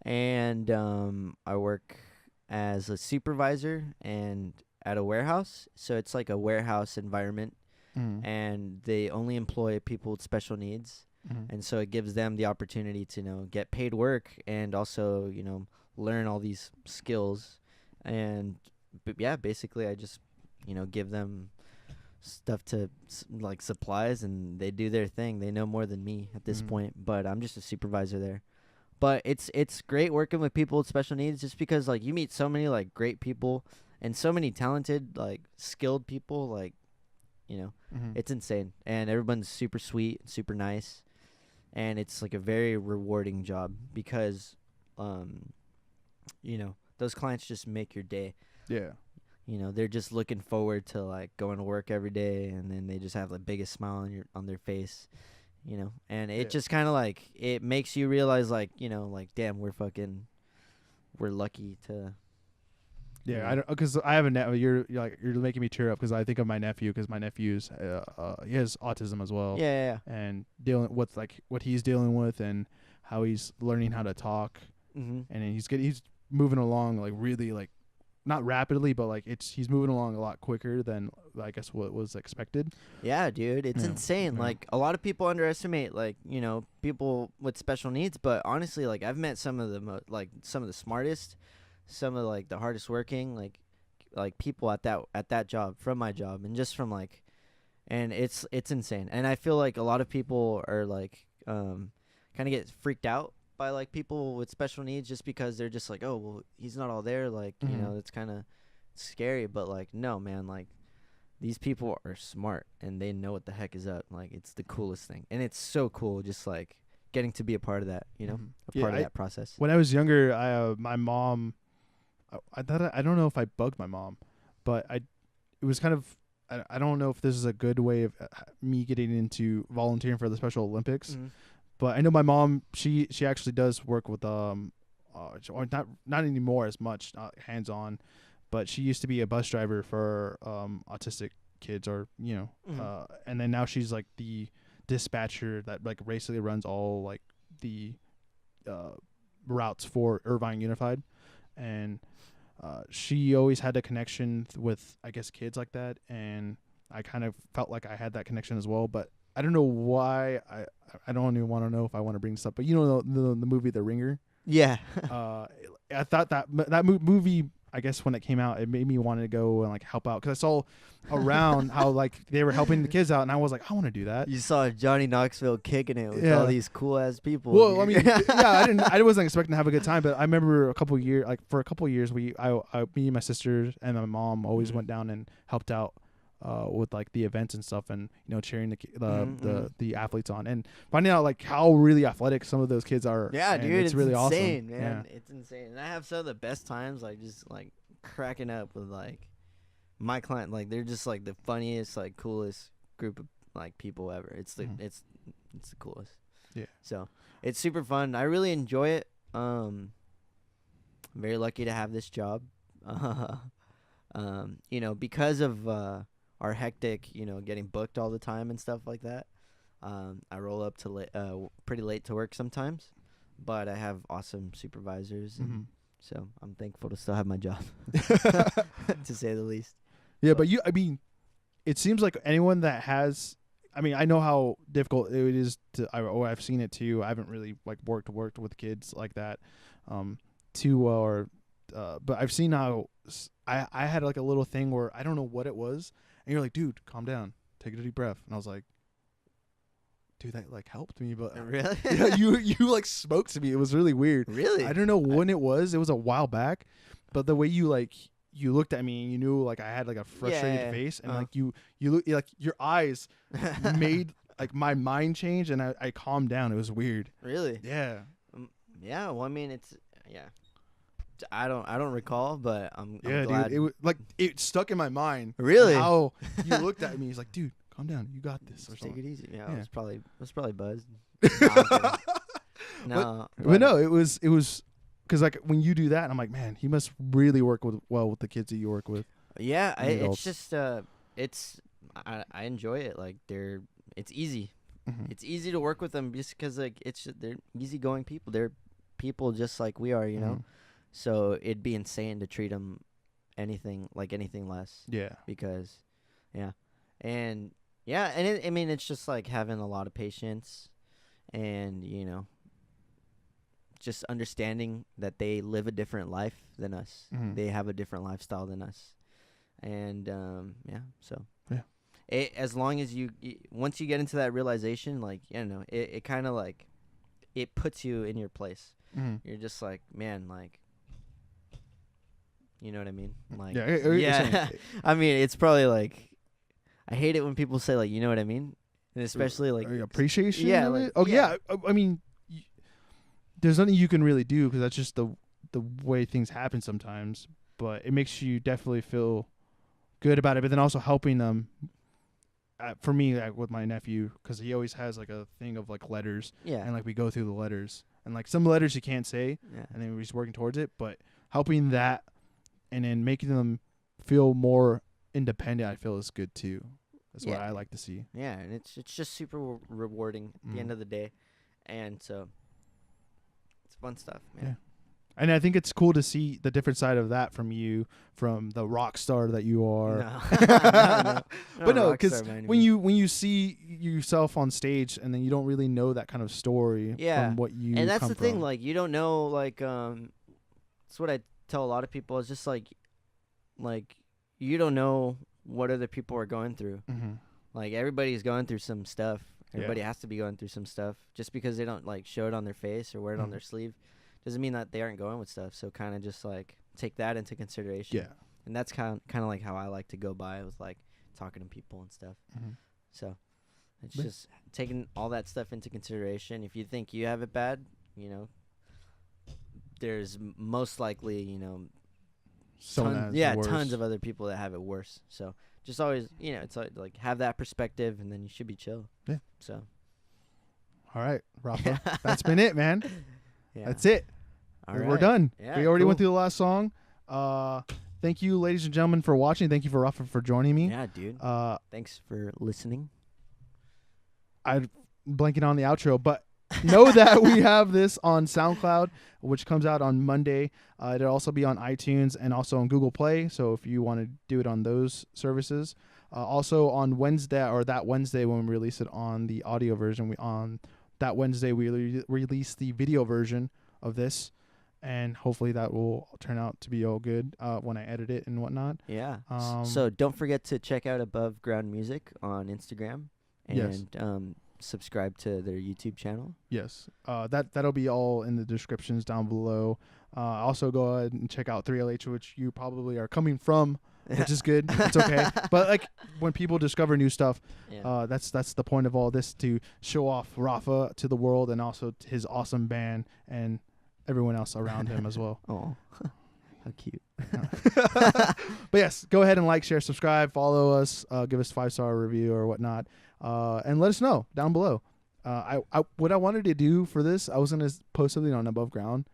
and I work as a supervisor and at a warehouse. So it's like a warehouse environment, and they only employ people with special needs. And so it gives them the opportunity to, get paid work and also, learn all these skills. And basically I just, give them stuff to like supplies, and they do their thing. They know more than me at this point, but I'm just a supervisor there. But it's great working with people with special needs, just because like you meet so many like great people and so many talented, like skilled people, like, it's insane. And everyone's super sweet, super nice. And it's like a very rewarding job because, those clients just make your day. Yeah. They're just looking forward to like going to work every day, and then they just have the biggest smile on their face, and it just kind of like, it makes you realize like, like, damn, we're lucky to. Yeah, I don't, because I have a nephew. You're making me tear up because I think of my nephew, because my nephew's he has autism as well. Yeah. And dealing with like what he's dealing with and how he's learning how to talk, and he's moving along like really like, not rapidly, but like he's moving along a lot quicker than I guess what was expected. Yeah, dude, it's insane. Yeah. Like a lot of people underestimate like people with special needs, but honestly, like I've met some of the smartest, some of like the hardest working like people at that job, from my job, and just from like, and it's insane. And I feel like a lot of people are like kind of get freaked out by like people with special needs, just because they're just like, oh well, he's not all there, like it's kind of scary. But like, no, man, like these people are smart and they know what the heck is up. Like it's the coolest thing, and it's so cool just like getting to be a part of that, part of that process. When I was younger, my mom, I don't know if I bugged my mom, but it was kind of, I don't know if this is a good way of me getting into volunteering for the Special Olympics. But I know my mom, she actually does work with or not anymore as much, not hands on, but she used to be a bus driver for autistic kids, or and then now she's like the dispatcher that like basically runs all like the routes for Irvine Unified, and she always had a connection with, I guess, kids like that, and I kind of felt like I had that connection as well. But I don't know why. I don't even want to know if I want to bring this up, but you know the movie The Ringer. Yeah. I thought that movie, I guess when it came out, it made me want to go and like help out, because I saw around how like they were helping the kids out, and I was like, I want to do that. You saw Johnny Knoxville kicking it with all these cool ass people. Well, I mean, yeah, I wasn't expecting to have a good time, but I remember for a couple years, me and my sisters and my mom always went down and helped out with like the events and stuff, and cheering the athletes on, and finding out like how really athletic some of those kids are. Yeah, dude, it's really insane, awesome, man. Yeah. It's insane, and I have some of the best times, like just like cracking up with like my client. Like they're just like the funniest, like coolest group of like people ever. It's the it's the coolest. Yeah. So it's super fun. I really enjoy it. I'm very lucky to have this job. Because of our hectic, getting booked all the time and stuff like that. I roll up to pretty late to work sometimes, but I have awesome supervisors, and so I'm thankful to still have my job, to say the least. Yeah, but it seems like anyone that has, I know how difficult it is to. I've seen it too. I haven't really like worked with kids like that, but I've seen how I had like a little thing where I don't know what it was. And you're like, dude, calm down. Take a deep breath. And I was like, dude, that like helped me. But really? Yeah, you like spoke to me. It was really weird. Really? I don't know when it was. It was a while back. But the way you looked at me and you knew like I had like a frustrated face, and like you look like your eyes made like my mind change, and I calmed down. It was weird. Really? Yeah. Yeah. Well, I don't recall, but I'm glad. Dude, it stuck in my mind. Really? How you looked at me. He's like, dude, calm down. You got this. Just take it easy. Yeah, I was probably buzzed. No, but no, it was because like when you do that, I'm like, man, he must really work well with the kids that you work with. Yeah, it's just I enjoy it. Like it's easy. It's easy to work with them just because like they're easygoing people. They're people just like we are, you know. So it'd be insane to treat them anything less. Yeah. Because, and it's just like having a lot of patience, and just understanding that they live a different life than us. They have a different lifestyle than us, and as long as once you get into that realization, like it kind of like it puts you in your place. You're just like, man, like. You know what I mean? Like, yeah. It's probably like, I hate it when people say like, you know what I mean, and especially like appreciation. Yeah. Like, yeah. There's nothing you can really do because that's just the way things happen sometimes. But it makes you definitely feel good about it. But then also helping them. For me, like with my nephew, because he always has like a thing of like letters. Yeah. And like we go through the letters, and like some letters you can't say. Yeah. And then we're just working towards it, but helping that. And then making them feel more independent, I feel is good too. That's what I like to see. Yeah, and it's just super rewarding at the end of the day, and so it's fun stuff, man. Yeah. And I think it's cool to see the different side of that from you, from the rock star that you are. No. But no, because when you see yourself on stage, and then you don't really know that kind of story from what you. And that's the thing, like you don't know, like that's what I tell a lot of people, is just like you don't know what other people are going through. Like everybody's going through some stuff. Everybody has to be going through some stuff. Just because they don't like show it on their face or wear it on their sleeve doesn't mean that they aren't going with stuff. So kind of just like take that into consideration. Yeah. And that's kind of like how I like to go by with like talking to people and stuff. So it's just taking all that stuff into consideration. If you think you have it bad, there's most likely, tons of other people that have it worse. So just always, it's like have that perspective, and then you should be chill. Yeah. So. All right, Rafa. That's been it, man. Yeah. That's it. We're done. Yeah, we already went through the last song. Thank you, ladies and gentlemen, for watching. Thank you for Rafa for joining me. Yeah, dude. Thanks for listening. I'm blanking on the outro, but know that we have this on SoundCloud, which comes out on Monday. It'll also be on iTunes and also on Google Play. So if you want to do it on those services, also on Wednesday or that Wednesday when we release it on the audio version, we release the video version of this, and hopefully that will turn out to be all good when I edit it and whatnot. Yeah. So don't forget to check out Above Ground Music on Instagram and Yes. Subscribe to their YouTube channel. Yes. That'll be all in the descriptions down below. Also go ahead and check out 3LH, which you probably are coming from, which is good. It's okay. But like when people discover new stuff, that's the point of all this, to show off Rafa to the world and also his awesome band and everyone else around him as well. Oh, how cute. But yes, go ahead and like, share, subscribe, follow us, give us 5-star review or whatnot, and let us know down below. What I wanted to do for this, I was going to post something on Above Ground.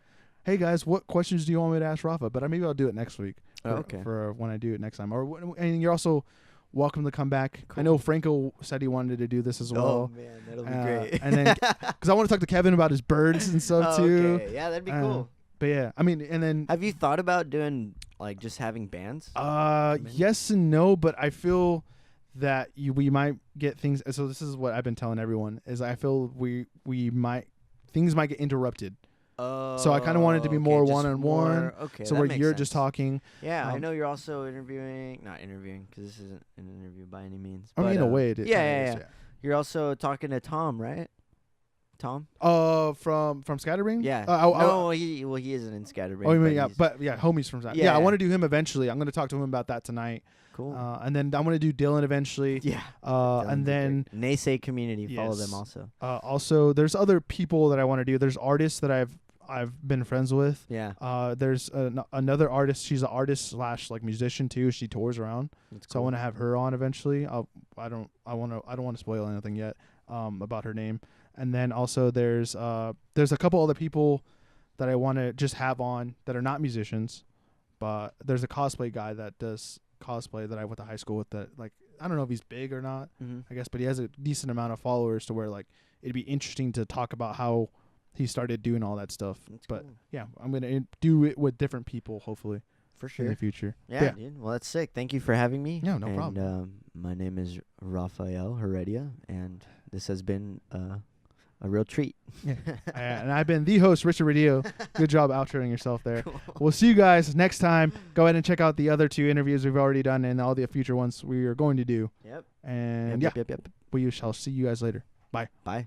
Hey guys, what questions do you want me to ask Rafa? But maybe I'll do it next week for when I do it next time. And you're also welcome to come back. Cool. I know Franco said he wanted to do this as well. Oh man, that'll be great. And then because I want to talk to Kevin about his birds and stuff too. Okay. Yeah, that'd be cool. But yeah, I mean, and then have you thought about doing like just having bands? Yes and no, but I feel that we might get things. So this is what I've been telling everyone, is I feel things might get interrupted. So I kind of wanted to be more one-on-one. Okay, so where you're just talking. Yeah, I know you're also not interviewing because this isn't an interview by any means. I mean, in a way it is. Yeah. You're also talking to Tom, right? Tom? From Scatterbrain? Yeah. He isn't in Scatterbrain. Oh, yeah, but homies from Scatterbrain. Yeah, I want to do him eventually. I'm going to talk to him about that tonight. Cool. And then I'm going to do Dylan eventually. Yeah. And then Naysay community, follow them also. Also, there's other people that I want to do. There's artists that I've been friends with. Yeah. There's another artist. She's an artist / like musician too. She tours around. That's so cool. I want to have her on eventually. I don't want to spoil anything yet about her name. And then also there's a couple other people that I want to just have on that are not musicians, but there's a cosplay guy that does cosplay that I went to high school with, that like I don't know if he's big or not, I guess, but he has a decent amount of followers to where like it'd be interesting to talk about how he started doing all that stuff. That's but cool. Yeah, I'm gonna do it with different people hopefully for sure in the future. Yeah, dude. Well, that's sick. Thank you for having me. Yeah, no problem. My name is Rafael Heredia, and this has been a real treat. Yeah. And I've been the host, Richard Radillo. Good job outroing yourself there. Cool. We'll see you guys next time. Go ahead and check out the other 2 interviews we've already done and all the future ones we are going to do. Yep. And yep. We shall see you guys later. Bye. Bye.